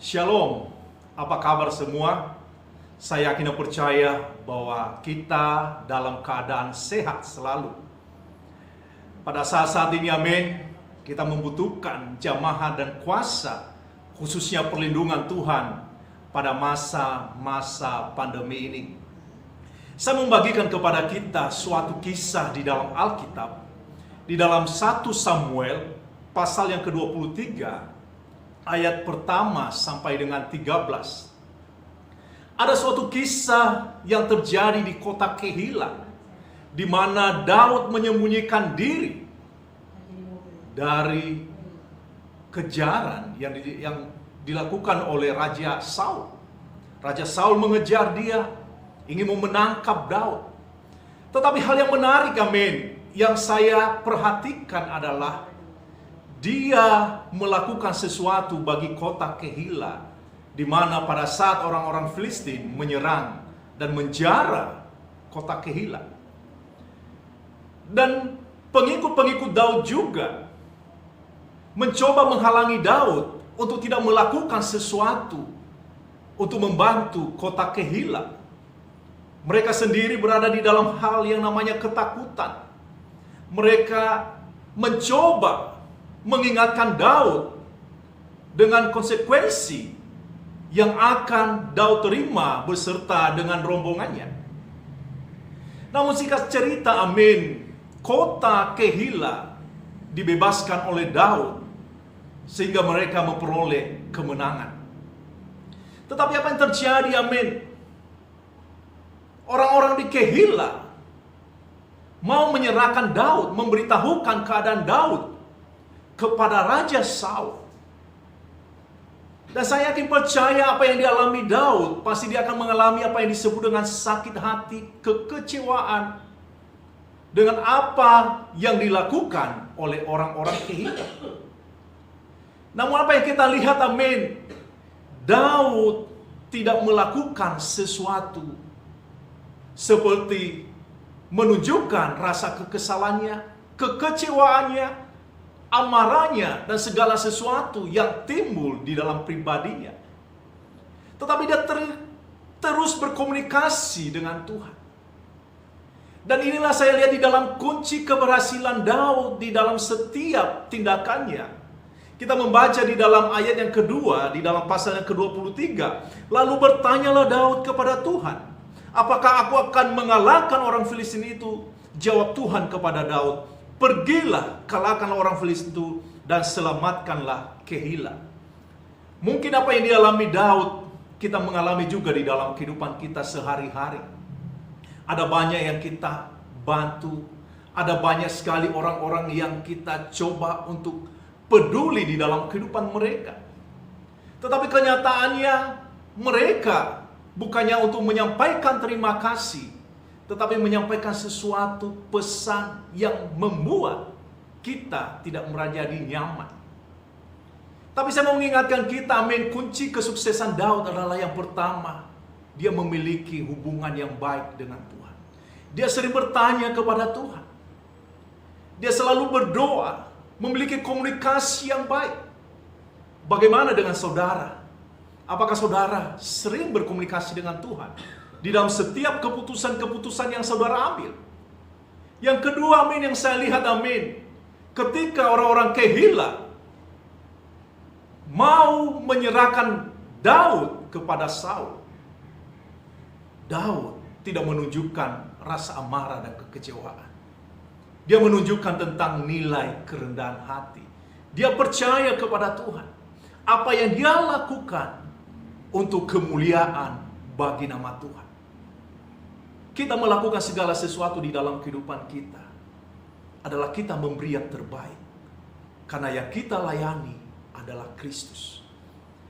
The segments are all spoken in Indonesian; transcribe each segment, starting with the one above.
Shalom, apa kabar semua? Saya yakin dan percaya bahwa kita dalam keadaan sehat selalu. Pada saat-saat ini, amin, kita membutuhkan jamaah dan kuasa, khususnya perlindungan Tuhan pada masa-masa pandemi ini. Saya membagikan kepada kita suatu kisah di dalam Alkitab, di dalam 1 Samuel, pasal yang ke-23, ayat pertama sampai dengan 13. Ada suatu kisah yang terjadi di kota Kehila, di mana Daud menyembunyikan diri dari kejaran yang dilakukan oleh Raja Saul. Raja Saul mengejar dia, ingin menangkap Daud. Tetapi hal yang menarik, amin, yang saya perhatikan adalah dia melakukan sesuatu bagi kota Kehila, di mana pada saat orang-orang Filistin menyerang dan menjara kota Kehila. Dan pengikut-pengikut Daud juga mencoba menghalangi Daud untuk tidak melakukan sesuatu untuk membantu kota Kehila. Mereka sendiri berada di dalam hal yang namanya ketakutan. Mereka mencoba mengingatkan Daud dengan konsekuensi yang akan Daud terima beserta dengan rombongannya. Namun singkat cerita, amin, kota Kehila dibebaskan oleh Daud sehingga mereka memperoleh kemenangan. Tetapi apa yang terjadi, amin? Orang-orang di Kehila mau menyerahkan Daud, memberitahukan keadaan Daud kepada Raja Saul. Dan saya yakin percaya apa yang dialami Daud, pasti dia akan mengalami apa yang disebut dengan sakit hati, kekecewaan dengan apa yang dilakukan oleh orang-orang Kehila. Namun apa yang kita lihat, amin, Daud tidak melakukan sesuatu seperti menunjukkan rasa kekesalannya, kekecewaannya, amarahnya, dan segala sesuatu yang timbul di dalam pribadinya. Tetapi dia terus berkomunikasi dengan Tuhan. Dan inilah saya lihat di dalam kunci keberhasilan Daud di dalam setiap tindakannya. Kita membaca di dalam ayat yang kedua, di dalam pasal yang ke-23. Lalu bertanyalah Daud kepada Tuhan, apakah aku akan mengalahkan orang Filistin itu? Jawab Tuhan kepada Daud, pergilah, kalahkanlah orang Filistin itu dan selamatkanlah Kehila. Mungkin apa yang dialami Daud, kita mengalami juga di dalam kehidupan kita sehari-hari. Ada banyak yang kita bantu, ada banyak sekali orang-orang yang kita coba untuk peduli di dalam kehidupan mereka. Tetapi kenyataannya mereka bukannya untuk menyampaikan terima kasih, tetapi menyampaikan sesuatu pesan yang membuat kita tidak menjadi nyaman. Tapi saya mau mengingatkan kita, amin, kunci kesuksesan Daud adalah yang pertama, dia memiliki hubungan yang baik dengan Tuhan. Dia sering bertanya kepada Tuhan. Dia selalu berdoa, memiliki komunikasi yang baik. Bagaimana dengan saudara? Apakah saudara sering berkomunikasi dengan Tuhan di dalam setiap keputusan-keputusan yang saudara ambil? Yang kedua, amin, yang saya lihat, amin, ketika orang-orang Kehila mau menyerahkan Daud kepada Saul, Daud tidak menunjukkan rasa amarah dan kekecewaan. Dia menunjukkan tentang nilai kerendahan hati. Dia percaya kepada Tuhan. Apa yang dia lakukan untuk kemuliaan bagi nama Tuhan. Kita melakukan segala sesuatu di dalam kehidupan kita adalah kita memberi yang terbaik. Karena yang kita layani adalah Kristus.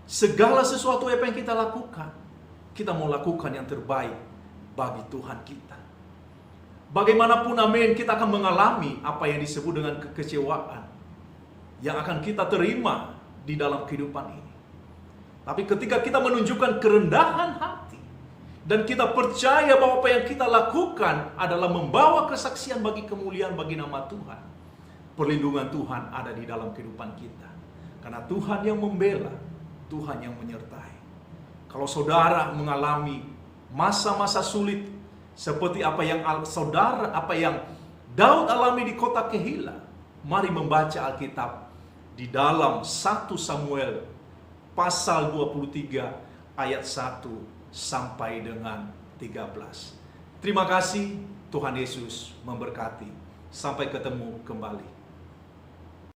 Segala sesuatu apa yang kita lakukan, kita mau lakukan yang terbaik bagi Tuhan kita. Bagaimanapun, amin, kita akan mengalami apa yang disebut dengan kekecewaan yang akan kita terima di dalam kehidupan ini. Tapi ketika kita menunjukkan kerendahan hati dan kita percaya bahwa apa yang kita lakukan adalah membawa kesaksian bagi kemuliaan bagi nama Tuhan, perlindungan Tuhan ada di dalam kehidupan kita. Karena Tuhan yang membela, Tuhan yang menyertai. Kalau saudara mengalami masa-masa sulit seperti apa yang Daud alami di kota Kehila, mari membaca Alkitab di dalam 1 Samuel pasal 23 ayat 1 sampai dengan 13. Terima kasih, Tuhan Yesus memberkati. Sampai ketemu kembali.